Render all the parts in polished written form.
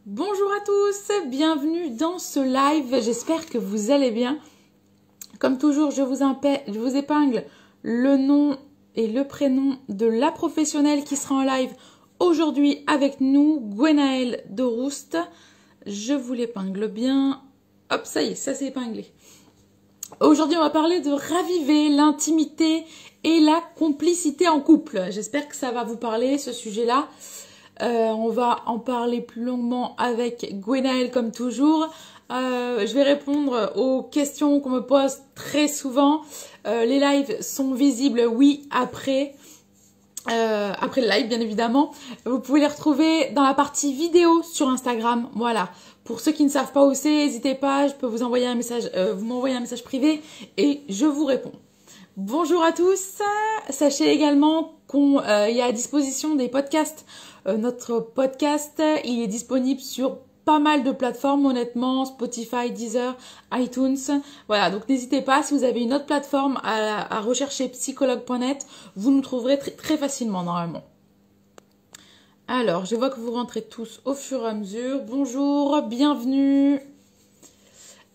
Bonjour à tous, bienvenue dans ce live, j'espère que vous allez bien. Comme toujours, je vous épingle le nom et le prénom de la professionnelle qui sera en live aujourd'hui avec nous, Gwenaëlle de Roust. Je vous l'épingle bien. Hop, ça y est, ça s'est épinglé. Aujourd'hui, on va parler de raviver l'intimité et la complicité en couple. J'espère que ça va vous parler, ce sujet-là. On va en parler plus longuement avec Gwenaëlle comme toujours. Je vais répondre aux questions qu'on me pose très souvent. Les lives sont visibles, oui, après le live, bien évidemment. Vous pouvez les retrouver dans la partie vidéo sur Instagram. Voilà. Pour ceux qui ne savent pas où c'est, n'hésitez pas. Je peux vous envoyer un message, vous m'envoyez un message privé et je vous réponds. Bonjour à tous. Sachez également qu'il y a à disposition des podcasts. Notre podcast, il est disponible sur pas mal de plateformes, honnêtement, Spotify, Deezer, iTunes. Voilà, donc n'hésitez pas, si vous avez une autre plateforme à rechercher psychologue.net, vous nous trouverez très facilement normalement. Alors, je vois que vous rentrez tous au fur et à mesure. Bonjour, bienvenue.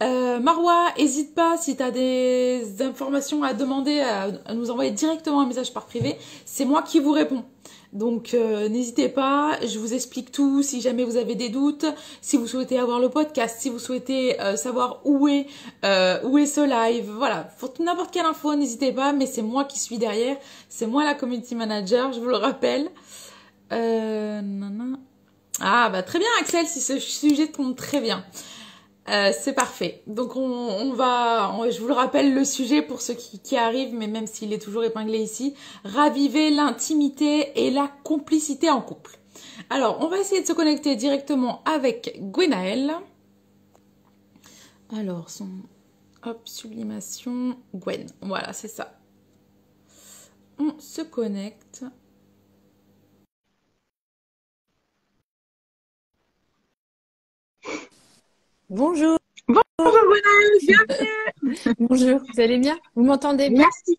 Marwa, n'hésite pas si tu as des informations à demander, à nous envoyer directement un message par privé. C'est moi qui vous réponds. Donc n'hésitez pas, je vous explique tout si jamais vous avez des doutes, si vous souhaitez avoir le podcast, si vous souhaitez savoir où est ce live, voilà, pour n'importe quelle info, n'hésitez pas, mais c'est moi qui suis derrière, c'est moi la community manager, je vous le rappelle. Ah bah très bien Axel, si ce sujet tombe très bien. C'est parfait. Donc je vous le rappelle le sujet pour ceux qui arrivent, mais même s'il est toujours épinglé ici, raviver l'intimité et la complicité en couple. Alors, on va essayer de se connecter directement avec Gwenaëlle. Alors, sublimation, Gwen. Voilà, c'est ça. On se connecte. Bonjour. Bonjour Gwenaëlle, bienvenue. Bonjour, vous allez bien? Vous m'entendez bien? Merci.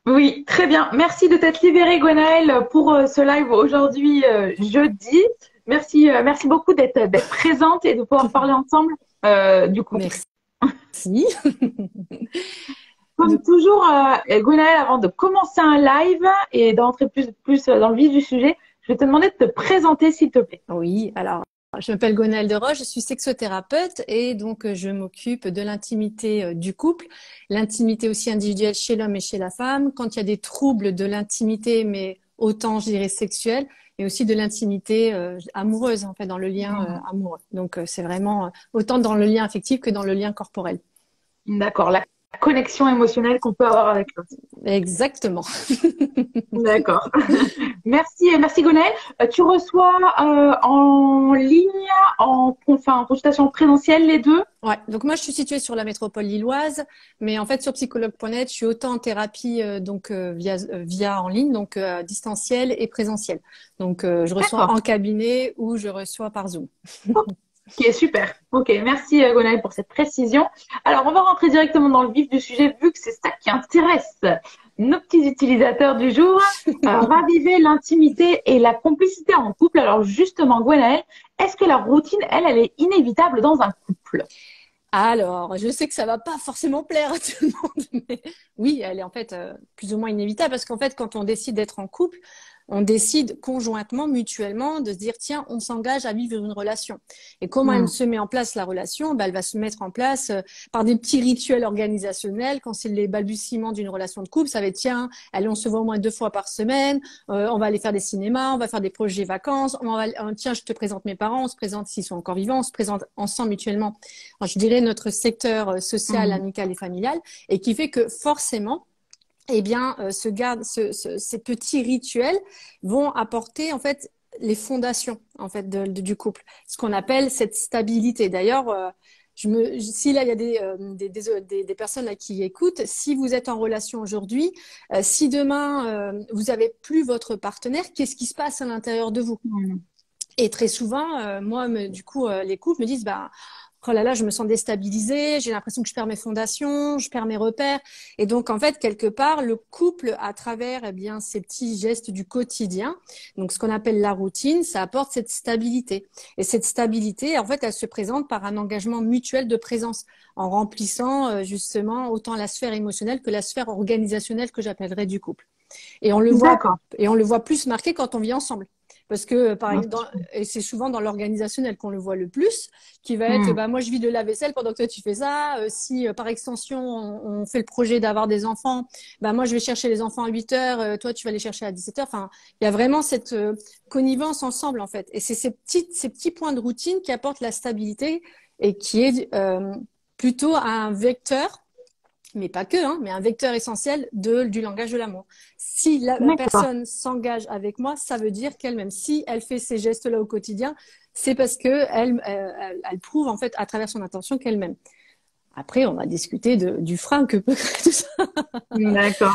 Oui, très bien. Merci de t'être libérée, Gwenaëlle, pour ce live aujourd'hui, jeudi. Merci beaucoup d'être présente et de pouvoir parler ensemble du coup. Merci. Comme toujours, Gwenaëlle, avant de commencer un live et d'entrer plus dans le vif du sujet, je vais te demander de te présenter, s'il te plaît. Oui, alors, je m'appelle Gwenaëlle de Roche, je suis sexothérapeute et donc je m'occupe de l'intimité du couple, l'intimité aussi individuelle chez l'homme et chez la femme, quand il y a des troubles de l'intimité, mais autant, je dirais, sexuelle, et aussi de l'intimité amoureuse, en fait, dans le lien amoureux. Donc, c'est vraiment autant dans le lien affectif que dans le lien corporel. D'accord, la connexion émotionnelle qu'on peut avoir avec l'autre. Exactement. D'accord. Merci Gwenaëlle. Tu reçois en ligne, en consultation présentielle, les deux? Ouais, donc moi je suis située sur la métropole lilloise, mais en fait sur psychologue.net, je suis autant en thérapie via en ligne, donc distanciel et présentiel. Donc je reçois en cabinet ou je reçois par Zoom. Ok, super. Ok, merci Gwenaëlle pour cette précision. Alors, on va rentrer directement dans le vif du sujet, vu que c'est ça qui intéresse nos petits utilisateurs du jour. Raviver l'intimité et la complicité en couple. Alors, justement, Gwenaëlle, est-ce que la routine, elle est inévitable dans un couple? Alors, je sais que ça va pas forcément plaire à tout le monde, mais oui, elle est en fait plus ou moins inévitable parce qu'en fait, quand on décide d'être en couple, on décide conjointement, mutuellement, de se dire tiens, on s'engage à vivre une relation. Et comment elle se met en place la relation? Elle va se mettre en place par des petits rituels organisationnels. Quand c'est les balbutiements d'une relation de couple, ça va être tiens, allez, on se voit au moins 2 fois par semaine, on va aller faire des cinémas, on va faire des projets vacances, tiens, je te présente mes parents, on se présente s'ils sont encore vivants, on se présente ensemble mutuellement. Alors, je dirais notre secteur social, amical et familial, et qui fait que forcément, eh bien, ces petits rituels vont apporter en fait les fondations en fait du couple, ce qu'on appelle cette stabilité. D'ailleurs, si là il y a des personnes là qui écoutent, si vous êtes en relation aujourd'hui, si demain vous avez plus votre partenaire, qu'est-ce qui se passe à l'intérieur de vous? Et très souvent, moi, du coup, les couples me disent, bah oh là là, je me sens déstabilisée, j'ai l'impression que je perds mes fondations, je perds mes repères. Et donc, en fait, quelque part, le couple, à travers eh bien, ces petits gestes du quotidien, donc ce qu'on appelle la routine, ça apporte cette stabilité. Et cette stabilité, en fait, elle se présente par un engagement mutuel de présence, en remplissant justement autant la sphère émotionnelle que la sphère organisationnelle que j'appellerais du couple. Et on le voit, D'accord. et on le voit plus marqué quand on vit ensemble. Parce que, par Ouais, exemple, et c'est souvent dans l'organisationnel qu'on le voit le plus, qui va être, Hmm. bah, moi, je vis de la vaisselle pendant que toi, tu fais ça. Si, par extension, on fait le projet d'avoir des enfants, bah, moi, je vais chercher les enfants à 8 heures, toi, tu vas les chercher à 17 heures. Enfin, il y a vraiment cette connivence ensemble, en fait. Et c'est ces petits points de routine qui apportent la stabilité et qui est plutôt un vecteur mais pas que, hein, mais un vecteur essentiel du langage de l'amour. Si la D'accord. personne s'engage avec moi, ça veut dire qu'elle, même si elle fait ces gestes-là au quotidien, c'est parce que elle prouve en fait à travers son intention qu'elle m'aime. Après, on va discuter du frein que peut créer tout ça. D'accord.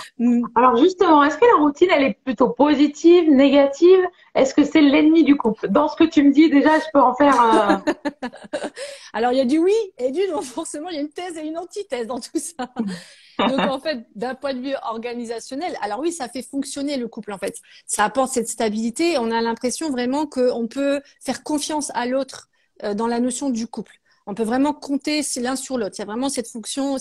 Alors justement, est-ce que la routine, elle est plutôt positive, négative? Est-ce que c'est l'ennemi du couple? Dans ce que tu me dis, déjà, je peux en faire. Alors, il y a du oui et du non. Forcément, il y a une thèse et une antithèse dans tout ça. Donc, en fait, d'un point de vue organisationnel, alors oui, ça fait fonctionner le couple, en fait. Ça apporte cette stabilité. On a l'impression vraiment qu'on peut faire confiance à l'autre dans la notion du couple. On peut vraiment compter l'un sur l'autre. Il y a vraiment cette fonction,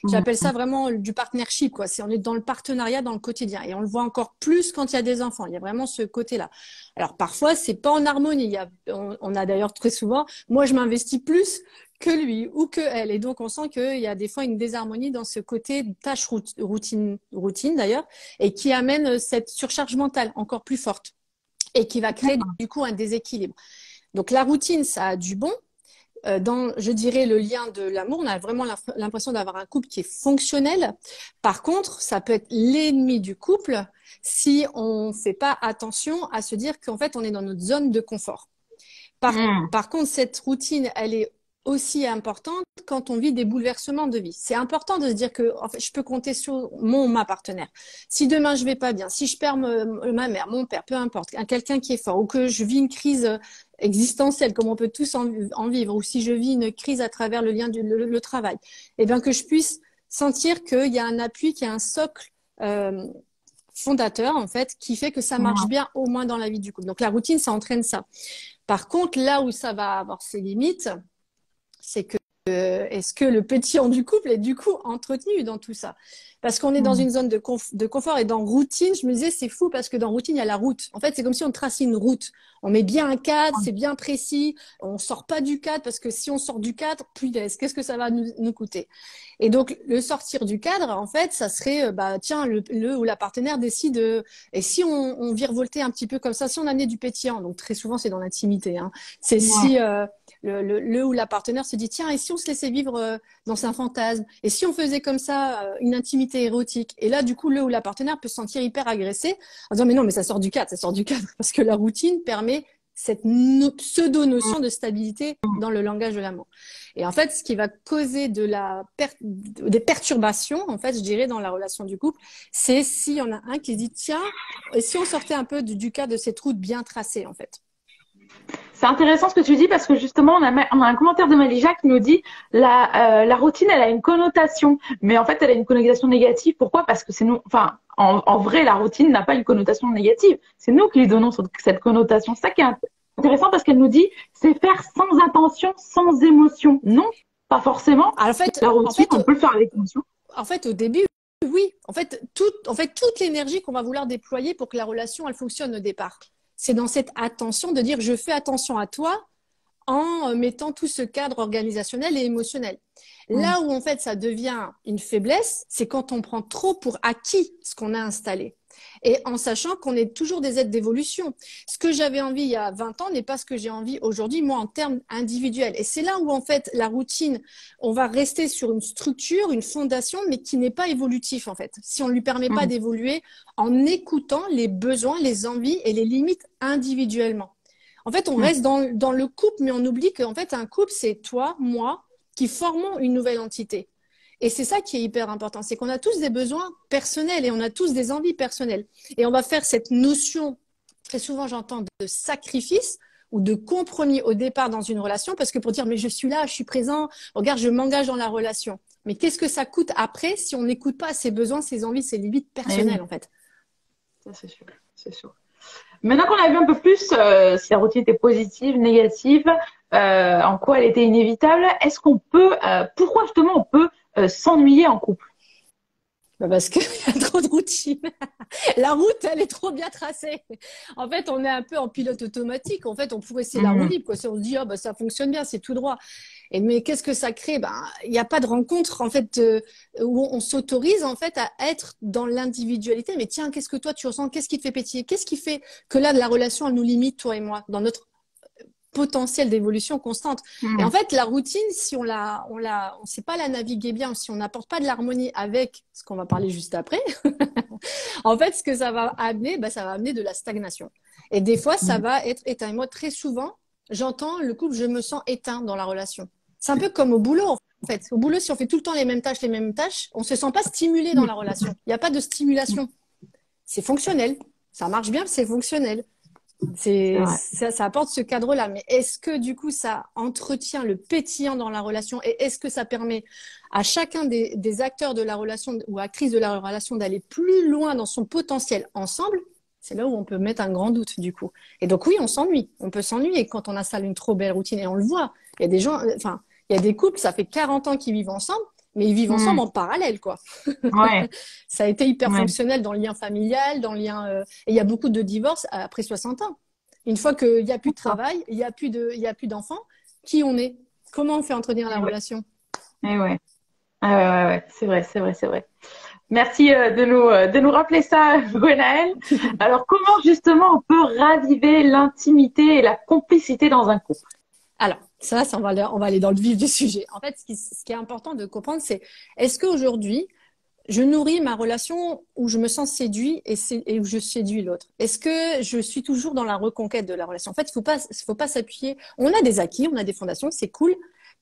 j'appelle ça vraiment du partnership, quoi. On est dans le partenariat dans le quotidien. Et on le voit encore plus quand il y a des enfants. Il y a vraiment ce côté-là. Alors, parfois, c'est pas en harmonie. On a d'ailleurs très souvent, moi, je m'investis plus que lui ou que elle. Et donc, on sent qu'il y a des fois une désharmonie dans ce côté tâche routine d'ailleurs, et qui amène cette surcharge mentale encore plus forte et qui va créer du coup un déséquilibre. Donc, la routine, ça a du bon. Dans, je dirais, le lien de l'amour, on a vraiment l'impression d'avoir un couple qui est fonctionnel. Par contre, ça peut être l'ennemi du couple si on ne fait pas attention à se dire qu'en fait, on est dans notre zone de confort. Hmm. Par contre, cette routine, elle est aussi importante quand on vit des bouleversements de vie. C'est important de se dire que en fait, je peux compter sur ma partenaire. Si demain je vais pas bien, si je perds ma mère, mon père, peu importe, quelqu'un qui est fort, ou que je vis une crise existentielle, comme on peut tous en vivre, ou si je vis une crise à travers le lien le travail, et bien que je puisse sentir qu'il y a un appui, qu'il y a un socle fondateur en fait, qui fait que ça marche bien au moins dans la vie du couple. Donc la routine, ça entraîne ça. Par contre, là où ça va avoir ses limites, c'est que est-ce que le pétillant du couple est du coup entretenu dans tout ça? Parce qu'on est dans une zone de confort et dans routine, je me disais, c'est fou parce que dans routine, il y a la route. En fait, c'est comme si on traçait une route. On met bien un cadre, c'est bien précis. On sort pas du cadre parce que si on sort du cadre, punaise, qu'est-ce que ça va nous coûter? Et donc, le sortir du cadre, en fait, ça serait, bah, tiens, le ou la partenaire décide, et si on virevoltait un petit peu comme ça, si on amenait du pétillant, donc très souvent, c'est dans l'intimité, hein. C'est Ouais. si le ou la partenaire se dit, tiens, et si on se laissait vivre dans un fantasme? Et si on faisait comme ça une intimité érotique? Et là, du coup, le ou la partenaire peut se sentir hyper agressé en disant, mais non, mais ça sort du cadre, ça sort du cadre. Parce que la routine permet cette pseudo-notion de stabilité dans le langage de l'amour. Et en fait, ce qui va causer des perturbations, en fait, je dirais, dans la relation du couple, c'est s'il y en a un qui se dit, tiens, et si on sortait un peu du cadre de cette route bien tracée, en fait. C'est intéressant ce que tu dis parce que justement, on a un commentaire de Malija qui nous dit la routine, elle a une connotation, mais en fait, elle a une connotation négative. Pourquoi? Parce que c'est nous, enfin, en vrai, la routine n'a pas une connotation négative. C'est nous qui lui donnons cette connotation. C'est ça qui est intéressant parce qu'elle nous dit c'est faire sans intention, sans émotion. Non, pas forcément. Alors, La routine, on peut le faire avec émotion. en fait, au début, oui. En fait, toute l'énergie qu'on va vouloir déployer pour que la relation, elle fonctionne au départ. C'est dans cette attention de dire je fais attention à toi en mettant tout ce cadre organisationnel et émotionnel. Là où en fait ça devient une faiblesse, c'est quand on prend trop pour acquis ce qu'on a installé. Et en sachant qu'on est toujours des êtres d'évolution. Ce que j'avais envie il y a 20 ans n'est pas ce que j'ai envie aujourd'hui, moi, en termes individuels. Et c'est là où, en fait, la routine, on va rester sur une structure, une fondation, mais qui n'est pas évolutif, en fait. Si on ne lui permet pas d'évoluer en écoutant les besoins, les envies et les limites individuellement. En fait, on reste dans le couple, mais on oublie qu'en fait, un couple, c'est toi, moi, qui formons une nouvelle entité. Et c'est ça qui est hyper important, c'est qu'on a tous des besoins personnels et on a tous des envies personnelles. Et on va faire cette notion, très souvent j'entends, de sacrifice ou de compromis au départ dans une relation, parce que pour dire, mais je suis là, je suis présent, regarde, je m'engage dans la relation. Mais qu'est-ce que ça coûte après si on n'écoute pas ses besoins, ses envies, ses limites personnelles, en fait? Ça, c'est sûr, c'est sûr. Maintenant qu'on a vu un peu plus si la routine était positive, négative, en quoi elle était inévitable, est-ce qu'on peut, pourquoi justement on peut s'ennuyer en couple? Bah parce qu'il y a trop de routine. La route, elle est trop bien tracée. En fait, on est un peu en pilote automatique. En fait, on pourrait essayer la roue libre, quoi. Si on se dit, oh, bah, ça fonctionne bien, c'est tout droit. Et mais qu'est-ce que ça crée? Ben, il n'y a pas de rencontre, en fait, où on s'autorise, en fait, à être dans l'individualité. Mais tiens, qu'est-ce que toi, tu ressens? Qu'est-ce qui te fait pétiller? Qu'est-ce qui fait que là, la relation, elle nous limite, toi et moi, dans notre potentiel d'évolution constante. Et en fait, la routine, si on sait pas la naviguer bien, si on n'apporte pas de l'harmonie avec ce qu'on va parler juste après, en fait, ce que ça va amener, bah, ça va amener de la stagnation. Et des fois, ça va être éteint. Et moi, très souvent, j'entends le couple, je me sens éteint dans la relation. C'est un peu comme au boulot, en fait. Au boulot, si on fait tout le temps les mêmes tâches, on se sent pas stimulé dans la relation. Il n'y a pas de stimulation. C'est fonctionnel. Ça marche bien, c'est fonctionnel. Ça apporte ce cadre-là. Mais est-ce que du coup, ça entretient le pétillant dans la relation et est-ce que ça permet à chacun des acteurs de la relation ou actrices de la relation d'aller plus loin dans son potentiel ensemble? C'est là où on peut mettre un grand doute du coup. Et donc oui, on s'ennuie. On peut s'ennuyer quand on installe une trop belle routine et on le voit. Il y a des gens, enfin, il y a des couples, ça fait 40 ans qu'ils vivent ensemble, mais ils vivent ensemble en parallèle, quoi. Ouais. Ça a été hyper fonctionnel dans le lien familial, dans le lien. Et il y a beaucoup de divorces après 60 ans. Une fois qu'il n'y a plus de travail, il n'y a plus d'enfants, qui on est? Comment on fait entretenir la relation? Et ouais. Ah ouais. C'est vrai, c'est vrai, c'est vrai. Merci de nous rappeler ça, Gwenaëlle. Alors, comment justement on peut raviver l'intimité et la complicité dans un couple? Alors, ça on va aller dans le vif du sujet. En fait, ce qui est important de comprendre, c'est est-ce qu'aujourd'hui, je nourris ma relation où je me sens séduit et où je séduis l'autre. Est-ce que je suis toujours dans la reconquête de la relation? En fait, il faut pas s'appuyer. On a des acquis, on a des fondations, c'est cool.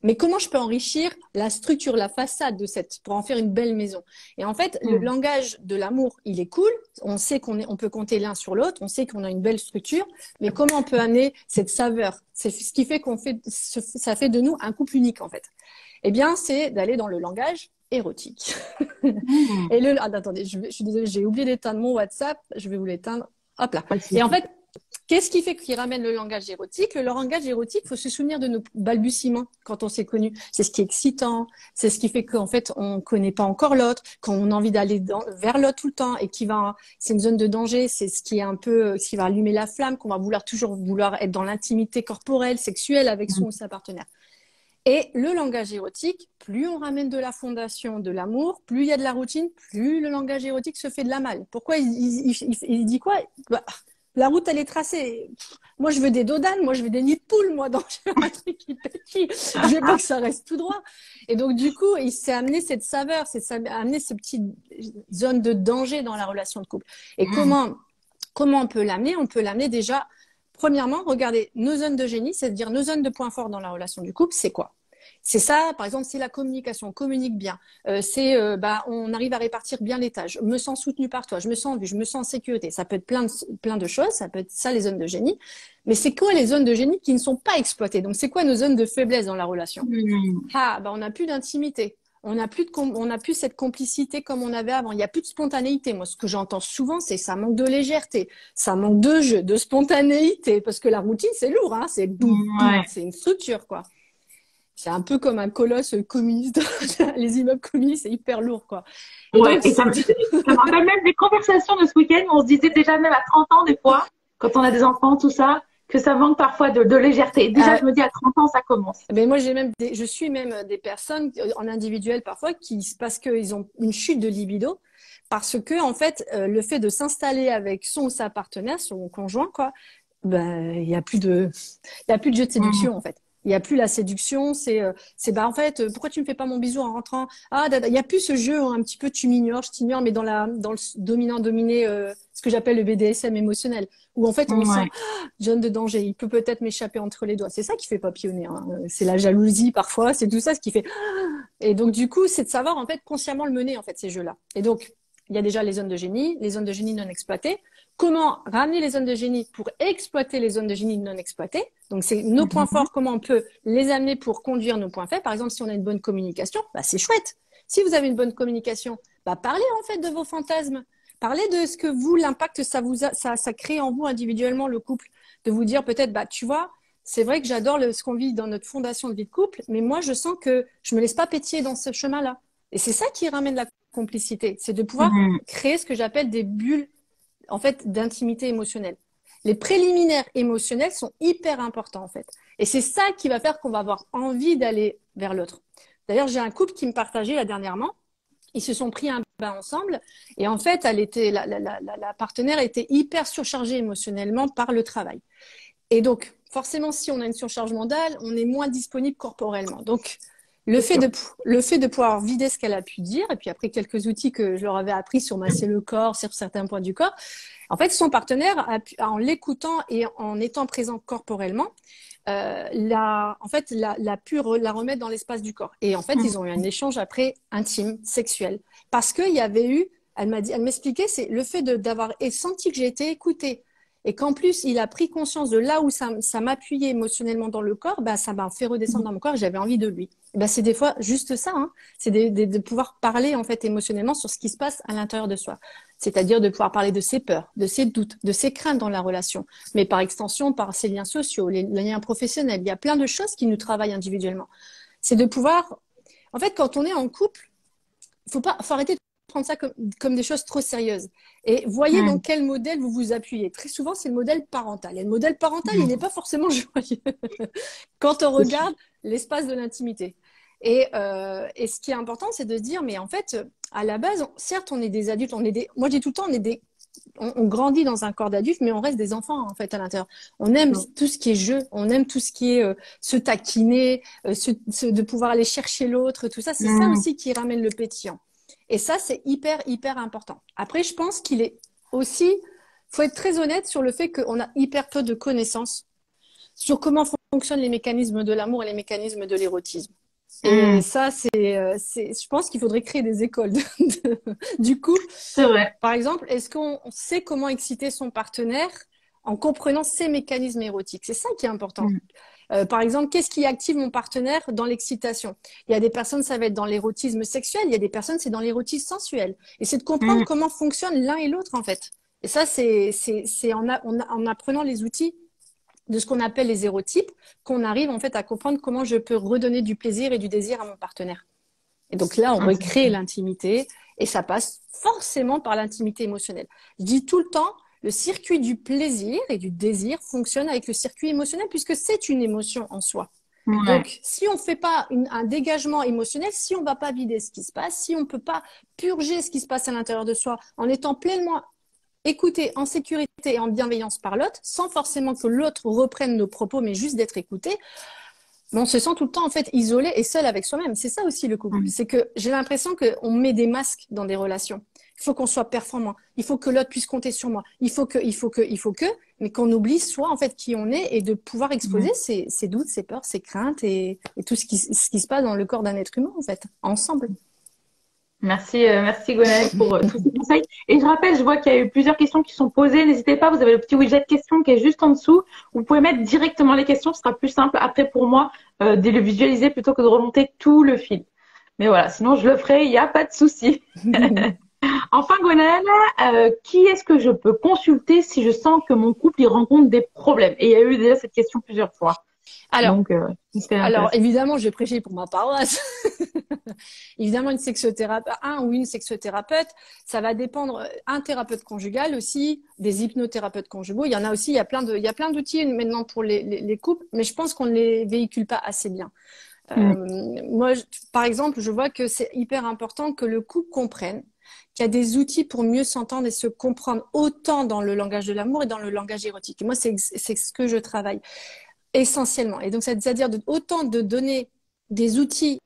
Mais comment je peux enrichir la structure, la façade pour en faire une belle maison? Et en fait, le langage de l'amour, il est cool. On sait on peut compter l'un sur l'autre. On sait qu'on a une belle structure. Mais comment on peut amener cette saveur? C'est ce qui fait ça fait de nous un couple unique, en fait. Eh bien, c'est d'aller dans le langage érotique. Et attendez, je suis désolée, j'ai oublié d'éteindre mon WhatsApp. Je vais vous l'éteindre. Hop là. Et en fait, qu'est-ce qui fait qu'il ramène le langage érotique? Le langage érotique, il faut se souvenir de nos balbutiements quand on s'est connus. C'est ce qui est excitant. C'est ce qui fait qu'en fait, on connaît pas encore l'autre, quand on a envie d'aller vers l'autre tout le temps et c'est une zone de danger. C'est ce qui est un peu, ce qui va allumer la flamme, qu'on va toujours vouloir être dans l'intimité corporelle, sexuelle avec son ou sa partenaire. Et le langage érotique, plus on ramène de la fondation de l'amour, plus il y a de la routine, plus le langage érotique se fait de la malle. Pourquoi il dit quoi? Bah, la route, elle est tracée. Moi, je veux des dodanes, moi, je veux des nids de poules, moi, dans un truc qui pétille. Je veux pas que ça reste tout droit. Et donc, du coup, il s'est amené cette saveur, amené ce petit zone de danger dans la relation de couple. Et comment on peut l'amener? On peut l'amener déjà, premièrement, regardez nos zones de génie, c'est-à-dire nos zones de points forts dans la relation du couple, c'est quoi? C'est ça, par exemple, c'est la communication, on communique bien. On arrive à répartir bien les tâches. Je me sens soutenue par toi, je me sens vue, je me sens en sécurité. Ça peut être plein de choses, ça peut être ça les zones de génie. Mais c'est quoi les zones de génie qui ne sont pas exploitées? Donc, c'est quoi nos zones de faiblesse dans la relation? On n'a plus d'intimité. On n'a plus cette complicité comme on avait avant. Il n'y a plus de spontanéité. Moi, ce que j'entends souvent, c'est ça manque de légèreté, ça manque de jeu, de spontanéité, parce que la routine, c'est lourd, hein, c'est c'est une structure, quoi. C'est un peu comme un colosse communiste. Les immeubles communistes, c'est hyper lourd, quoi. Et ça me rappelle même des conversations de ce week-end où on se disait déjà même à 30 ans, des fois, quand on a des enfants, tout ça, que ça manque parfois de légèreté. Déjà, je me dis à 30 ans, ça commence. Mais moi, je suis même des personnes en individuel parfois parce qu'ils ont une chute de libido, parce que, en fait, le fait de s'installer avec son ou sa partenaire, son conjoint, quoi, il y a plus de jeu de séduction, en fait. Il n'y a plus la séduction, en fait, pourquoi tu me fais pas mon bisou en rentrant? Il n'y a plus ce jeu, un petit peu, tu m'ignores, je t'ignore, mais dans le dominant-dominé, ce que j'appelle le BDSM émotionnel, où en fait, on sent, zone de danger, il peut peut-être m'échapper entre les doigts. C'est ça qui fait papillonner, hein. C'est la jalousie, parfois, c'est tout ça ce qui fait. Et donc, du coup, c'est de savoir, en fait, consciemment le mener, en fait, ces jeux-là. Et donc, il y a déjà les zones de génie non exploitées. comment ramener les zones de génie pour exploiter les zones de génie non exploitées. Donc, c'est nos points forts, comment on peut les amener pour conduire nos points faibles. Par exemple, si on a une bonne communication, bah, c'est chouette. Si vous avez une bonne communication, bah, parlez en fait de vos fantasmes. Parlez de ce que vous, l'impact ça crée en vous individuellement, le couple. De vous dire peut-être, bah, tu vois, c'est vrai que j'adore ce qu'on vit dans notre fondation de vie de couple, mais moi, je sens que je me laisse pas pétiller dans ce chemin-là. Et c'est ça qui ramène la complicité. C'est de pouvoir créer ce que j'appelle des bulles, en fait, d'intimité émotionnelle. Les préliminaires émotionnels sont hyper importants, en fait. Et c'est ça qui va faire qu'on va avoir envie d'aller vers l'autre. D'ailleurs, j'ai un couple qui me partageait là dernièrement. Ils se sont pris un bain ensemble. Et en fait, la partenaire était hyper surchargée émotionnellement par le travail. Et donc, forcément, si on a une surcharge mentale, on est moins disponible corporellement. Donc, le fait de pouvoir vider ce qu'elle a pu dire, et puis après quelques outils que je leur avais appris sur masser le corps, sur certains points du corps, en fait, son partenaire, en l'écoutant et en étant présent corporellement, en fait, l'a pu la remettre dans l'espace du corps. Et en fait, ils ont eu un échange après intime, sexuel. Parce qu'il y avait eu, elle m'expliquait, c'est le fait d'avoir senti que j'ai été écoutée. Et qu'en plus, il a pris conscience de là où ça m'appuyait émotionnellement dans le corps, bah, ça m'a fait redescendre dans mon corps et j'avais envie de lui. Bah, c'est des fois juste ça, hein. C'est de pouvoir parler en fait émotionnellement sur ce qui se passe à l'intérieur de soi. C'est-à-dire de pouvoir parler de ses peurs, de ses doutes, de ses craintes dans la relation. Mais par extension, par ses liens sociaux, les liens professionnels. Il y a plein de choses qui nous travaillent individuellement. C'est de pouvoir… En fait, quand on est en couple, faut arrêter de prendre ça comme des choses trop sérieuses. Et voyez dans quel modèle vous vous appuyez. Très souvent, c'est le modèle parental. Et le modèle parental, il n'est pas forcément joyeux quand on regarde l'espace de l'intimité. Et ce qui est important, c'est de se dire, mais en fait, à la base, certes, on est des adultes, moi je dis tout le temps, on grandit dans un corps d'adulte, mais on reste des enfants en fait à l'intérieur. On aime tout ce qui est jeu, on aime tout ce qui est se taquiner, de pouvoir aller chercher l'autre, tout ça. C'est ça aussi qui ramène le pétillant. Et ça, c'est hyper, hyper important. Après, je pense qu'il est aussi, faut être très honnête sur le fait qu'on a hyper peu de connaissances sur comment fonctionnent les mécanismes de l'amour et les mécanismes de l'érotisme. Et ça, je pense qu'il faudrait créer des écoles du coup. C'est vrai. Par exemple, est-ce qu'on sait comment exciter son partenaire en comprenant ses mécanismes érotiques? C'est ça qui est important. Par exemple, qu'est-ce qui active mon partenaire dans l'excitation? Il y a des personnes, ça va être dans l'érotisme sexuel. Il y a des personnes, c'est dans l'érotisme sensuel. Et c'est de comprendre comment fonctionnent l'un et l'autre, en fait. Et ça, c'est en apprenant les outils de ce qu'on appelle les érotypes qu'on arrive, en fait, à comprendre comment je peux redonner du plaisir et du désir à mon partenaire. Et donc là, on recrée l'intimité et ça passe forcément par l'intimité émotionnelle. Je dis tout le temps, le circuit du plaisir et du désir fonctionne avec le circuit émotionnel puisque c'est une émotion en soi. Donc, si on ne fait pas un dégagement émotionnel, si on ne va pas vider ce qui se passe, si on ne peut pas purger ce qui se passe à l'intérieur de soi en étant pleinement écouté en sécurité et en bienveillance par l'autre, sans forcément que l'autre reprenne nos propos, mais juste d'être écouté, on se sent tout le temps en fait isolé et seul avec soi-même. C'est ça aussi le couple. C'est que j'ai l'impression qu'on met des masques dans des relations. Il faut qu'on soit performant. Il faut que l'autre puisse compter sur moi. Il faut que, mais qu'on oublie soit en fait qui on est et de pouvoir exposer ses doutes, ses peurs, ses craintes et tout ce qui se passe dans le corps d'un être humain en fait, ensemble. Merci Gwenaëlle pour tous ces conseils. Et je rappelle, je vois qu'il y a eu plusieurs questions qui sont posées. N'hésitez pas, vous avez le petit widget questions qui est juste en dessous. Vous pouvez mettre directement les questions, ce sera plus simple après pour moi de les visualiser plutôt que de remonter tout le fil. Mais voilà, sinon je le ferai, il n'y a pas de souci. Enfin Gwenaëlle, qui est-ce que je peux consulter si je sens que mon couple y rencontre des problèmes? Et il y a eu déjà cette question plusieurs fois. Alors, évidemment, je vais prêcher pour ma paroisse. Évidemment, un ou une sexothérapeute, ça va dépendre. Un thérapeute conjugal aussi, des hypnothérapeutes conjugaux. Il y en a aussi, il y a plein d'outils maintenant pour les couples, mais je pense qu'on ne les véhicule pas assez bien. Moi, par exemple, je vois que c'est hyper important que le couple comprenne qu'il y a des outils pour mieux s'entendre et se comprendre autant dans le langage de l'amour et dans le langage érotique. Et moi, c'est ce que je travaille essentiellement. Et donc, c'est-à-dire autant de donner des outils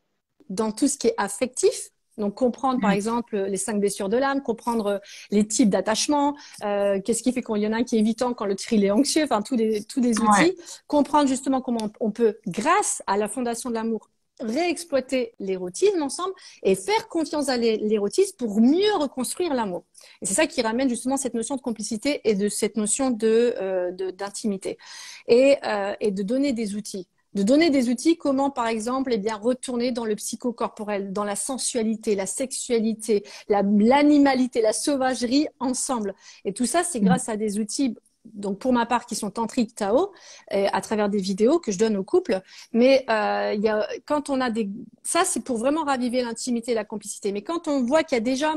dans tout ce qui est affectif, donc comprendre par exemple les 5 blessures de l'âme, comprendre les types d'attachement, qu'est-ce qui fait qu'il y en a un qui est évitant quand l'autre il est anxieux, enfin tous des outils, comprendre justement comment on peut, grâce à la fondation de l'amour, réexploiter l'érotisme ensemble et faire confiance à l'érotisme pour mieux reconstruire l'amour. Et c'est ça qui ramène justement cette notion de complicité et de cette notion d'intimité et de donner des outils. De donner des outils, comment par exemple, eh bien, retourner dans le psychocorporel, dans la sensualité, la sexualité, l'animalité, la sauvagerie ensemble. Et tout ça, c'est grâce à des outils, donc pour ma part, qui sont tantriques Tao, à travers des vidéos que je donne aux couples. Mais quand on a ça, c'est pour vraiment raviver l'intimité et la complicité. Mais quand on voit qu'il y a déjà,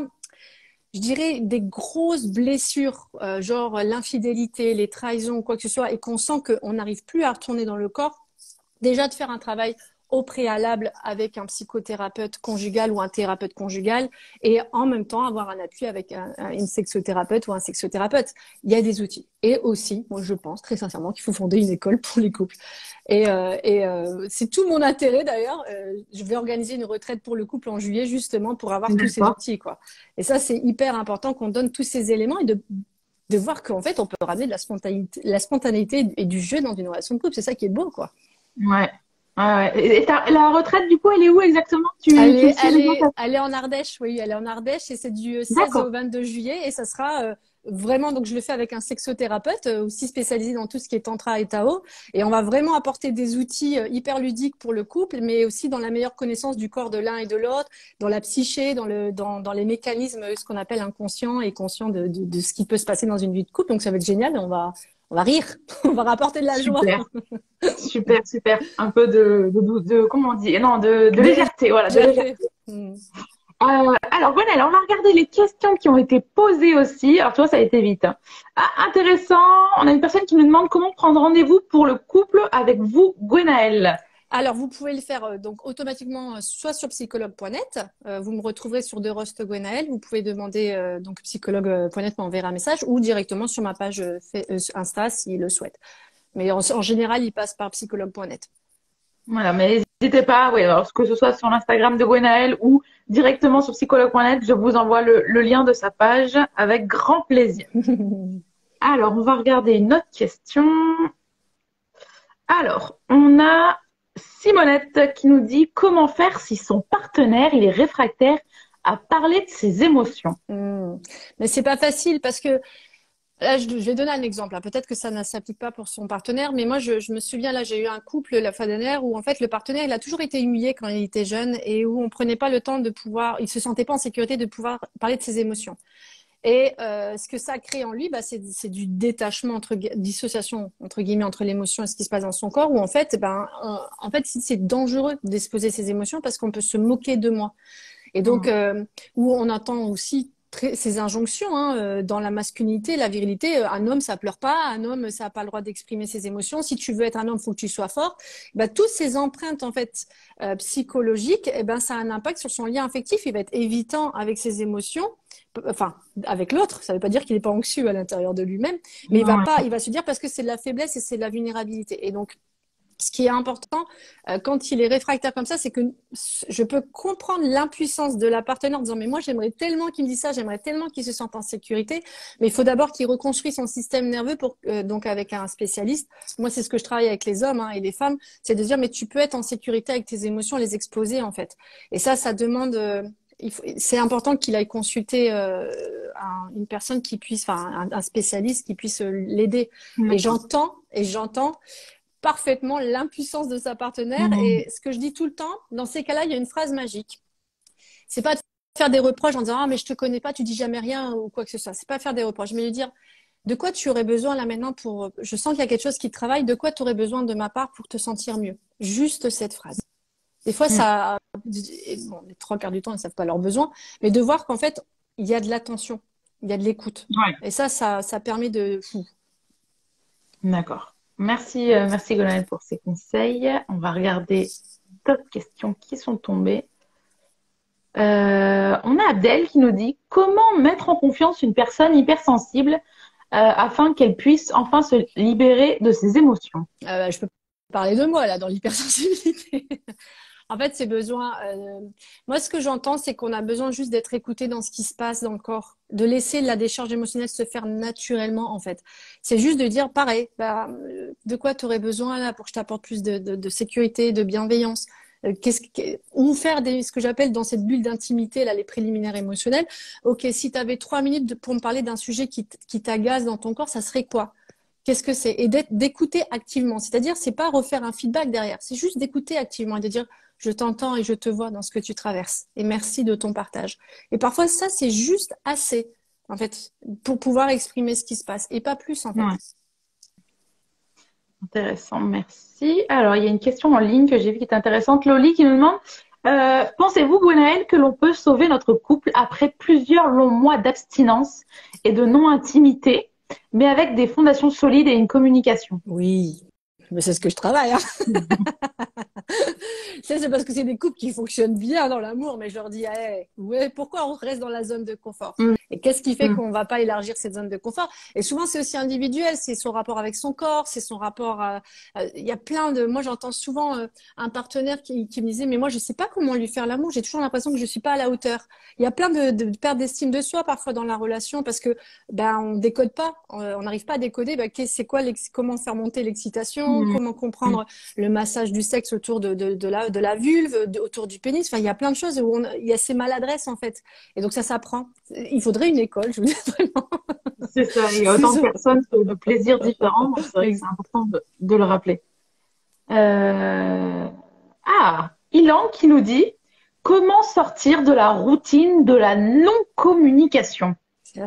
je dirais, des grosses blessures, genre l'infidélité, les trahisons, quoi que ce soit, et qu'on sent qu'on n'arrive plus à retourner dans le corps, déjà de faire un travail au préalable avec un psychothérapeute conjugal ou un thérapeute conjugal et en même temps avoir un appui avec une sexothérapeute ou un sexothérapeute. Il y a des outils. Et aussi, moi je pense très sincèrement qu'il faut fonder une école pour les couples. Et c'est tout mon intérêt d'ailleurs. Je vais organiser une retraite pour le couple en juillet justement pour avoir tous ces outils, quoi. Et ça, c'est hyper important qu'on donne tous ces éléments et de voir qu'en fait, on peut ramener de la spontanéité et du jeu dans une relation de couple. C'est ça qui est beau, quoi. Ouais. Et la retraite, du coup, elle est où exactement? Elle est en Ardèche, oui, elle est en Ardèche et c'est du 16 au 22 juillet et ça sera vraiment, donc je le fais avec un sexothérapeute aussi spécialisé dans tout ce qui est tantra et Tao et on va vraiment apporter des outils hyper ludiques pour le couple mais aussi dans la meilleure connaissance du corps de l'un et de l'autre, dans la psyché, dans les mécanismes, ce qu'on appelle inconscient et conscient de ce qui peut se passer dans une vie de couple. Donc ça va être génial, on va rire, on va rapporter de la joie. Super. Un peu de comment on dit? Non, de légèreté, voilà. De légèreté. Alors, Gwenaëlle, on va regarder les questions qui ont été posées aussi. Alors, tu vois, ça a été vite. Intéressant. On a une personne qui nous demande comment prendre rendez-vous pour le couple avec vous, Gwenaëlle. Alors, vous pouvez le faire donc automatiquement soit sur psychologue.net. Vous me retrouverez sur De Rost Gwenaëlle. Vous pouvez demander donc psychologue.net m'enverra un message ou directement sur ma page Insta s'il le souhaite. Mais en général, il passe par psychologue.net. Voilà, mais n'hésitez pas, oui, alors que ce soit sur l'Instagram de Gwenaëlle ou directement sur psychologue.net, je vous envoie le lien de sa page avec grand plaisir. Alors, on va regarder une autre question. Alors, on a Simonette qui nous dit comment faire si son partenaire il est réfractaire à parler de ses émotions. Mais c'est pas facile parce que là, je vais donner un exemple. Peut-être que ça ne s'applique pas pour son partenaire, mais moi, je me souviens, là, j'ai eu un couple la fois dernière où, en fait, le partenaire, il a toujours été humilié quand il était jeune et où on prenait pas le temps de pouvoir, il se sentait pas en sécurité de pouvoir parler de ses émotions. Et ce que ça crée en lui, c'est du détachement, dissociation, entre guillemets, entre l'émotion et ce qui se passe dans son corps, où en fait, c'est dangereux d'exposer ses émotions parce qu'on peut se moquer de moi. Et donc, où on entend aussi ces injonctions dans la masculinité, la virilité. Un homme, ça pleure pas. Un homme, ça n'a pas le droit d'exprimer ses émotions. Si tu veux être un homme, faut que tu sois fort. Toutes ces empreintes en fait psychologiques, ça a un impact sur son lien affectif. Il va être évitant avec ses émotions, enfin avec l'autre. Ça ne veut pas dire qu'il n'est pas anxieux à l'intérieur de lui-même, mais il va se dire parce que c'est de la faiblesse et c'est de la vulnérabilité. Et donc ce qui est important quand il est réfractaire comme ça, c'est que je peux comprendre l'impuissance de la partenaire en disant mais moi j'aimerais tellement qu'il me dise ça, j'aimerais tellement qu'il se sente en sécurité, mais il faut d'abord qu'il reconstruise son système nerveux pour donc avec un spécialiste. Moi c'est ce que je travaille avec les hommes et les femmes, c'est de dire mais tu peux être en sécurité avec tes émotions, les exposer en fait. Et ça demande c'est important qu'il aille consulter une personne qui puisse, enfin un spécialiste qui puisse l'aider. Et j'entends parfaitement l'impuissance de sa partenaire. Et ce que je dis tout le temps, dans ces cas-là, il y a une phrase magique. C'est pas de faire des reproches en disant ah mais je te connais pas, tu dis jamais rien ou quoi que ce soit. C'est pas faire des reproches, mais lui dire de quoi tu aurais besoin là maintenant pour. Je sens qu'il y a quelque chose qui travaille. De quoi tu aurais besoin de ma part pour te sentir mieux. Juste cette phrase. Des fois, ça, bon, les trois quarts du temps, ils savent pas leurs besoins, mais de voir qu'en fait, il y a de l'attention, il y a de l'écoute. Et ça permet de. D'accord. Merci Gwenaëlle pour ces conseils. On va regarder d'autres questions qui sont tombées. On a Abdel qui nous dit comment mettre en confiance une personne hypersensible afin qu'elle puisse enfin se libérer de ses émotions. Je peux parler de moi là dans l'hypersensibilité. En fait, c'est besoin. Moi, ce que j'entends, c'est qu'on a besoin juste d'être écouté dans ce qui se passe dans le corps, de laisser la décharge émotionnelle se faire naturellement. En fait, c'est juste de dire, pareil, de quoi tu aurais besoin là pour que je t'apporte plus de sécurité, de bienveillance. Ou faire ce que j'appelle dans cette bulle d'intimité, là, les préliminaires émotionnels. Ok, si tu avais 3 minutes pour me parler d'un sujet qui t'agace dans ton corps, ça serait quoi? Qu'est-ce que c'est? Et d'écouter activement. C'est-à-dire, c'est pas refaire un feedback derrière. C'est juste d'écouter activement et de dire, je t'entends et je te vois dans ce que tu traverses. Et merci de ton partage. Et parfois, ça, c'est juste assez, en fait, pour pouvoir exprimer ce qui se passe. Et pas plus, en fait. Ouais, intéressant, merci. Alors, il y a une question en ligne que j'ai vue qui est intéressante. Loli qui nous demande, pensez-vous, Gwenaëlle, que l'on peut sauver notre couple après plusieurs longs mois d'abstinence et de non-intimité, mais avec des fondations solides et une communication? Oui, mais c'est ce que je travaille, hein. Ça, c'est parce que c'est des couples qui fonctionnent bien dans l'amour, mais je leur dis, hey, ouais, pourquoi on reste dans la zone de confort? Mm, Et qu'est-ce qui fait mm, qu'on va pas élargir cette zone de confort? Et souvent, c'est aussi individuel, c'est son rapport avec son corps, c'est son rapport il y a plein de, moi, j'entends souvent un partenaire qui me disait, mais moi, je sais pas comment lui faire l'amour, j'ai toujours l'impression que je suis pas à la hauteur. Il y a plein de pertes d'estime de soi parfois dans la relation parce que, ben, on décode pas, on n'arrive pas à décoder, ben, c'est quoi, comment faire monter l'excitation, mm, comment mm. comprendre le massage du sexe autour de la vulve, autour du pénis. Enfin, il y a plein de choses où il y a ces maladresses, en fait. Et donc, ça s'apprend. Il faudrait une école, je vous dis vraiment. C'est ça, il y a C'est autant de ça. personnes que de plaisirs différents, donc c'est vrai que c'est Ex- important de le rappeler. Euh... Ah, Ilan qui nous dit comment sortir de la routine de la non-communication.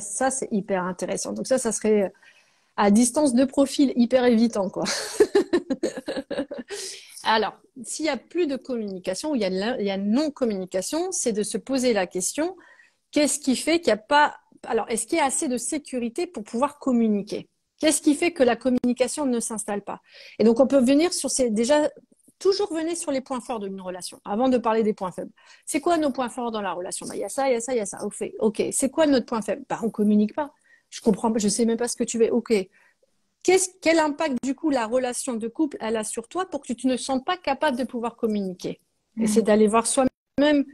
Ça, c'est hyper intéressant. Donc ça serait à distance de profil hyper évitant, quoi. Alors, s'il y a plus de communication, ou il y a non-communication, c'est de se poser la question, qu'est-ce qui fait qu'il n'y a pas... Alors, est-ce qu'il y a assez de sécurité pour pouvoir communiquer? Qu'est-ce qui fait que la communication ne s'installe pas? Et donc, on peut venir sur ces... Déjà, toujours venir sur les points forts d'une relation, avant de parler des points faibles. C'est quoi nos points forts dans la relation? Bah, il y a ça, il y a ça, il y a ça. Ok. C'est quoi notre point faible? Bah, on communique pas. Je comprends, je sais même pas ce que tu veux. Ok. Quel impact, du coup, la relation de couple, elle a sur toi pour que tu ne sens pas capable de pouvoir communiquer? Et c'est d'aller voir soi-même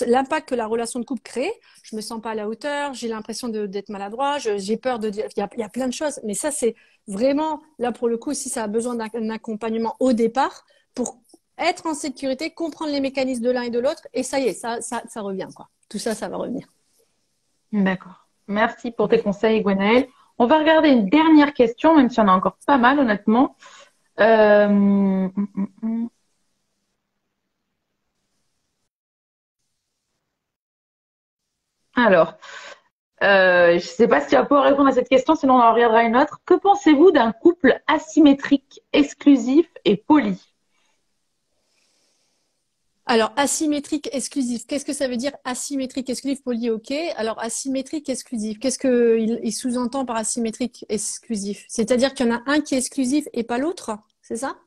l'impact que la relation de couple crée. Je me sens pas à la hauteur, j'ai l'impression d'être maladroit, j'ai peur de dire, il y a plein de choses. Mais ça, c'est vraiment, là, pour le coup, si ça a besoin d'un accompagnement au départ pour être en sécurité, comprendre les mécanismes de l'un et de l'autre, et ça y est, ça revient, quoi. Tout ça, ça va revenir. D'accord. Merci pour tes conseils, Gwenaëlle. On va regarder une dernière question, même si on a encore pas mal, honnêtement. Euh, mm, mm. Alors, je ne sais pas si tu vas pouvoir répondre à cette question, sinon on en regardera une autre. Que pensez-vous d'un couple asymétrique, exclusif et poli? Alors, asymétrique exclusif. Qu'est-ce que ça veut dire asymétrique exclusif, poly, ok. Alors, asymétrique exclusif. Qu'est-ce qu'il sous-entend par asymétrique exclusif? C'est-à-dire qu'il y en a un qui est exclusif et pas l'autre, c'est ça?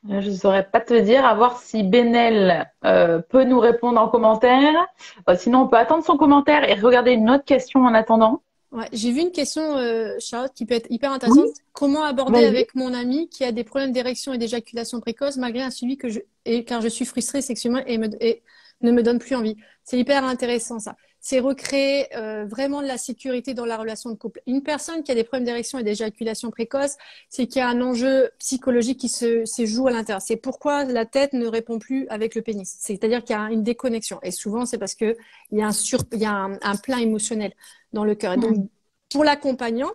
Je ne saurais pas te dire, à voir si Benel peut nous répondre en commentaire. Sinon, on peut attendre son commentaire et regarder une autre question en attendant. Ouais, j'ai vu une question, Charlotte, qui peut être hyper Oui, intéressante. Comment aborder vas-y. avec mon ami qui a des problèmes d'érection et d'éjaculation précoce malgré un suivi car je suis frustrée sexuellement et ne me donne plus envie. C'est hyper intéressant ça. C'est recréer vraiment de la sécurité dans la relation de couple. Une personne qui a des problèmes d'érection et d'éjaculation précoce, c'est qu'il y a un enjeu psychologique qui se joue à l'intérieur. C'est pourquoi la tête ne répond plus avec le pénis. C'est-à-dire qu'il y a une déconnexion. Et souvent, c'est parce que il y a un plein émotionnel dans le cœur. Et donc, pour l'accompagnant,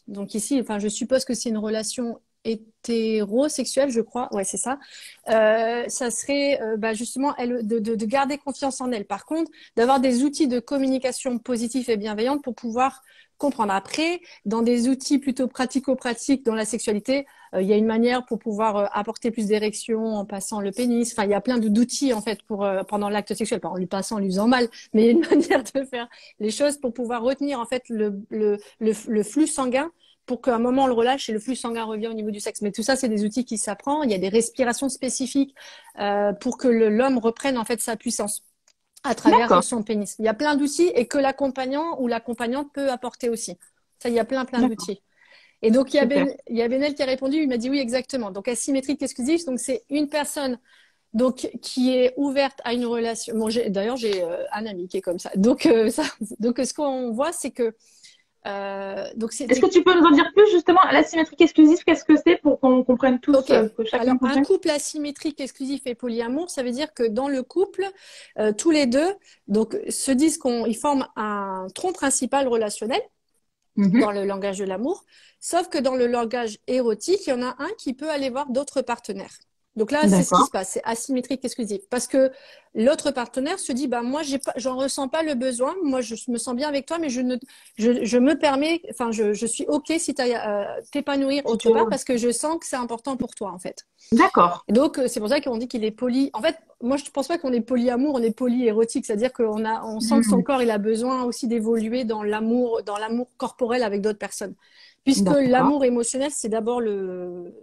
donc ici, enfin, je suppose que c'est une relation hétérosexuelle, je crois. Ouais, c'est ça. Ça serait bah, justement elle, de garder confiance en elle. Par contre, d'avoir des outils de communication positifs et bienveillante pour pouvoir comprendre. Après, dans des outils plutôt pratico-pratiques dans la sexualité, il y a une manière pour pouvoir apporter plus d'érection en passant le pénis. Enfin, il y a plein d'outils en fait pour pendant l'acte sexuel, pas en lui passant, en lui faisant mal, mais il y a une manière de faire les choses pour pouvoir retenir en fait le flux sanguin pour qu'à un moment on le relâche et le flux sanguin revient au niveau du sexe. Mais tout ça, c'est des outils qui s'apprennent. Il y a des respirations spécifiques pour que l'homme reprenne en fait sa puissance à travers D'accord, son pénis. Il y a plein d'outils et que l'accompagnant ou l'accompagnante peut apporter aussi. Ça, il y a plein d'accord, d'outils. Et donc, super. il y a Benel qui a répondu, il m'a dit oui, exactement. Donc, asymétrique exclusif, donc c'est une personne donc qui est ouverte à une relation. Bon, d'ailleurs, j'ai un ami qui est comme ça. Donc, donc ce qu'on voit, c'est que Donc c'est Est-ce que tu peux nous en dire plus justement, l'asymétrique exclusive, qu'est-ce que c'est pour qu'on comprenne tous Ok. que chacun Alors, un comprenne? couple asymétrique, exclusif et polyamour, ça veut dire que dans le couple, tous les deux donc, se disent qu'ils forment un tronc principal relationnel dans le langage de l'amour, sauf que dans le langage érotique, il y en a un qui peut aller voir d'autres partenaires. Donc là, c'est ce qui D'accord. se passe, c'est asymétrique exclusif. Parce que l'autre partenaire se dit, bah, moi, j'en ressens pas le besoin, moi, je me sens bien avec toi, mais je me permets, enfin, je suis OK si tu t'épanouir autre part parce que je sens que c'est important pour toi, en fait. D'accord. Et donc, c'est pour ça qu'on dit qu'il est poly. En fait, moi, je ne pense pas qu'on est polyamour, on est polyérotique. C'est-à-dire on sent que son corps, il a besoin aussi d'évoluer dans l'amour corporel avec d'autres personnes. Puisque D'accord. l'amour émotionnel, c'est d'abord le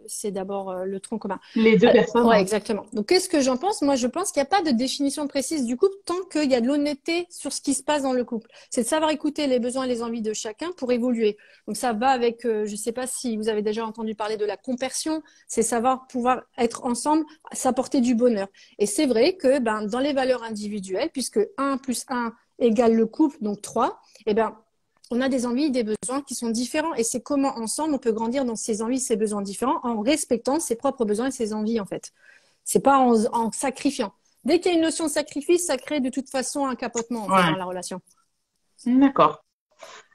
tronc commun. Les deux personnes, Ouais, ouais. exactement. Donc, qu'est-ce que j'en pense? Moi, je pense qu'il n'y a pas de définition précise du couple tant qu'il y a de l'honnêteté sur ce qui se passe dans le couple. C'est de savoir écouter les besoins et les envies de chacun pour évoluer. Donc, ça va avec, je ne sais pas si vous avez déjà entendu parler de la compersion, c'est savoir pouvoir être ensemble, s'apporter du bonheur. Et c'est vrai que dans les valeurs individuelles, puisque 1 plus 1 égale le couple, donc 3, eh ben, on a des envies, des besoins qui sont différents. Et c'est comment ensemble on peut grandir dans ces envies, ces besoins différents en respectant ses propres besoins et ses envies, en fait. C'est pas en sacrifiant. Dès qu'il y a une notion de sacrifice, ça crée de toute façon un capotement, en fait, dans Ouais. la relation. D'accord.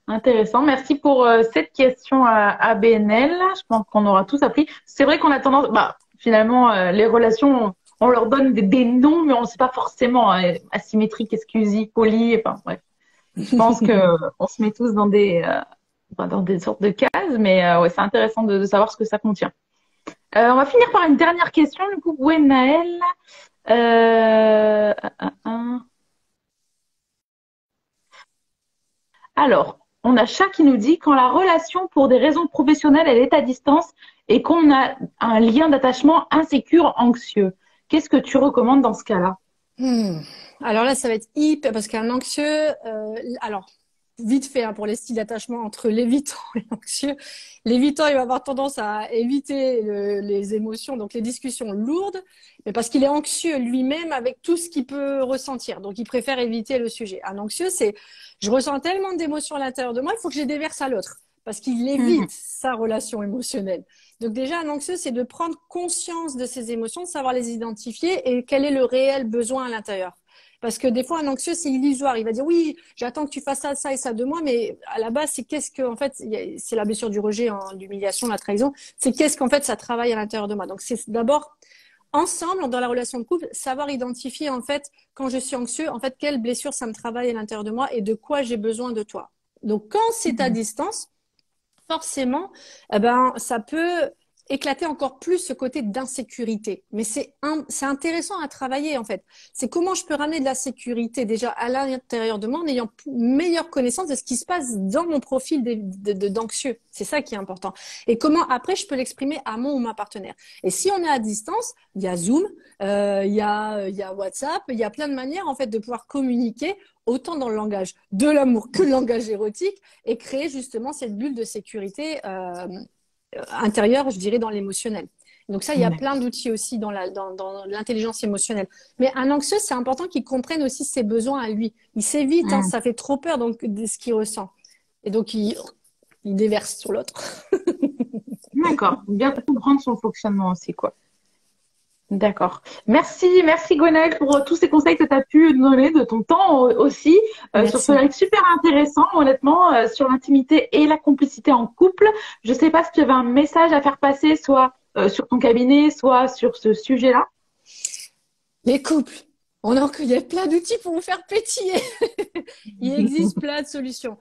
Intéressant. Merci pour cette question à BNL. Je pense qu'on aura tous appris. C'est vrai qu'on a tendance, bah, finalement, les relations, on leur donne des noms, mais on ne sait pas forcément asymétrique, exclusif, poly. Enfin, bref. Je pense que on se met tous dans des sortes de cases, mais ouais, c'est intéressant de savoir ce que ça contient. On va finir par une dernière question, du coup, Gwenaël. Euh, un, un. Alors, on a chat qui nous dit quand la relation pour des raisons professionnelles elle est à distance et qu'on a un lien d'attachement insécure, anxieux. Qu'est-ce que tu recommandes dans ce cas-là? Alors là, ça va être hyper parce qu'un anxieux, alors vite fait hein, pour les styles d'attachement entre l'évitant et l'anxieux. L'évitant, il va avoir tendance à éviter les émotions, donc les discussions lourdes, mais parce qu'il est anxieux lui-même avec tout ce qu'il peut ressentir, donc il préfère éviter le sujet. Un anxieux, c'est je ressens tellement d'émotions à l'intérieur de moi, il faut que je les déverse à l'autre parce qu'il évite sa relation émotionnelle. Donc déjà, un anxieux, c'est de prendre conscience de ses émotions, de savoir les identifier et quel est le réel besoin à l'intérieur. Parce que des fois, un anxieux, c'est illusoire. Il va dire, oui, j'attends que tu fasses ça, ça et ça de moi, mais à la base, c'est qu'est-ce que, en fait, c'est la blessure du rejet, hein, l'humiliation, la trahison. C'est qu'est-ce qu'en fait, ça travaille à l'intérieur de moi. Donc, c'est d'abord, ensemble, dans la relation de couple, savoir identifier, en fait, quand je suis anxieux, en fait, quelle blessure ça me travaille à l'intérieur de moi et de quoi j'ai besoin de toi. Donc, quand c'est à distance, forcément, eh ben, ça peut éclater encore plus ce côté d'insécurité. Mais c'est intéressant à travailler, en fait. C'est comment je peux ramener de la sécurité déjà à l'intérieur de moi en ayant une meilleure connaissance de ce qui se passe dans mon profil d'anxieux. C'est ça qui est important. Et comment après je peux l'exprimer à mon ou ma partenaire. Et si on est à distance, il y a Zoom, il y a WhatsApp, il y a plein de manières, en fait, de pouvoir communiquer autant dans le langage de l'amour que le langage érotique et créer justement cette bulle de sécurité intérieure, je dirais, dans l'émotionnel. Donc ça, il y a plein d'outils aussi dans l'intelligence émotionnelle. Mais un anxieux, c'est important qu'il comprenne aussi ses besoins à lui. Il s'évite, hein, ça fait trop peur donc, de ce qu'il ressent. Et donc, il déverse sur l'autre. D'accord. Bien comprendre son fonctionnement aussi, quoi. D'accord. Merci Gwenaëlle pour tous ces conseils que tu as pu nous donner de ton temps aussi sur ce live super intéressant, honnêtement, sur l'intimité et la complicité en couple. Je sais pas si tu avais un message à faire passer, soit sur ton cabinet, soit sur ce sujet-là. Les couples, il y a plein d'outils pour vous faire pétiller. Il existe plein de solutions.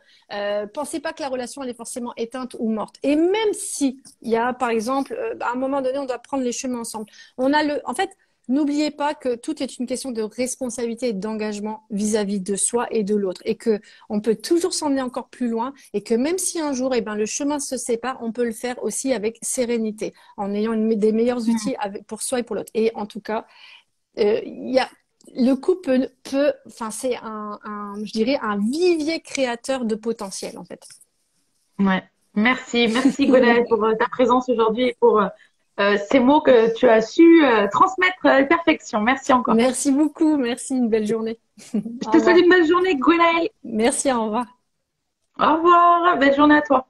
Pensez pas que la relation elle est forcément éteinte ou morte. Et même si il y a, par exemple, à un moment donné, on doit prendre les chemins ensemble. En fait, n'oubliez pas que tout est une question de responsabilité et d'engagement vis-à-vis de soi et de l'autre, et que on peut toujours s'emmener encore plus loin, et que même si un jour, le chemin se sépare, on peut le faire aussi avec sérénité, en ayant des meilleurs outils pour soi et pour l'autre. Et en tout cas, le couple enfin, c'est je dirais, un vivier créateur de potentiel, en fait. Ouais. Merci Gwenaëlle pour ta présence aujourd'hui et pour ces mots que tu as su transmettre à la perfection. Merci encore. Merci beaucoup, merci, une belle journée. Je te souhaite une belle journée, Gwenaëlle. Merci, au revoir. Au revoir, belle journée à toi.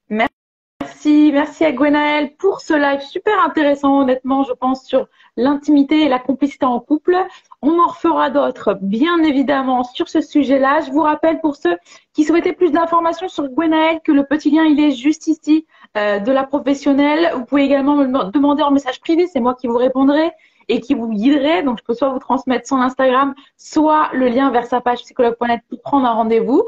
Merci à Gwenaëlle pour ce live super intéressant, honnêtement, je pense, sur l'intimité et la complicité en couple. On en refera d'autres, bien évidemment, sur ce sujet-là. Je vous rappelle, pour ceux qui souhaitaient plus d'informations sur Gwenaëlle, que le petit lien, il est juste ici, de la professionnelle. Vous pouvez également me demander en message privé, c'est moi qui vous répondrai et qui vous guiderai. Donc, je peux soit vous transmettre son Instagram, soit le lien vers sa page psychologue.net pour prendre un rendez-vous.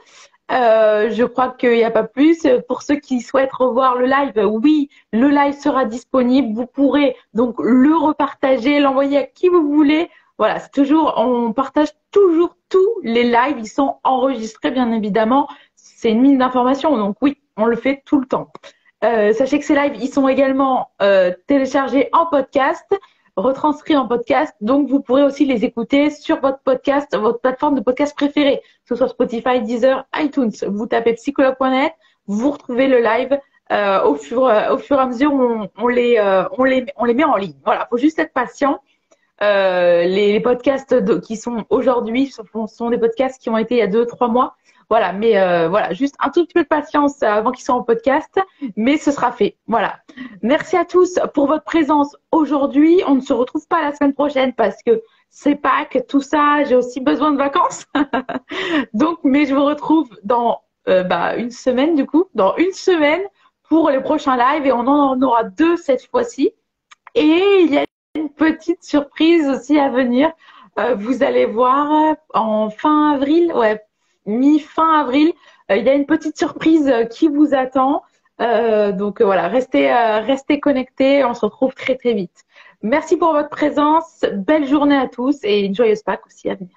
Je crois qu'il n'y a pas plus. Pour ceux qui souhaitent revoir le live, oui, le live sera disponible. Vous pourrez donc le repartager, l'envoyer à qui vous voulez. Voilà, c'est toujours, on partage toujours tous les lives. Ils sont enregistrés, bien évidemment. C'est une mine d'informations, donc oui, on le fait tout le temps. Sachez que ces lives, ils sont également téléchargés en podcast, retranscrits en podcast. Donc, vous pourrez aussi les écouter sur votre podcast, votre plateforme de podcast préférée, que ce soit Spotify, Deezer, iTunes. Vous tapez psychologue.net, vous retrouvez le live au fur et à mesure où on les met en ligne. Voilà, faut juste être patient. Les podcasts qui sont aujourd'hui sont des podcasts qui ont été il y a 2-3 mois. Voilà, mais voilà, juste un tout petit peu de patience avant qu'ils soient en podcast, mais ce sera fait. Voilà. Merci à tous pour votre présence aujourd'hui. On ne se retrouve pas la semaine prochaine parce que c'est Pâques, tout ça, j'ai aussi besoin de vacances. Donc, mais je vous retrouve dans une semaine du coup, dans une semaine pour les prochains lives et on en aura 2 cette fois-ci. Et il y a une petite surprise aussi à venir. Vous allez voir en fin avril, ouais, mi-fin avril, il y a une petite surprise qui vous attend. Donc voilà, restez connectés. On se retrouve très très vite. Merci pour votre présence. Belle journée à tous et une joyeuse Pâques aussi à venir.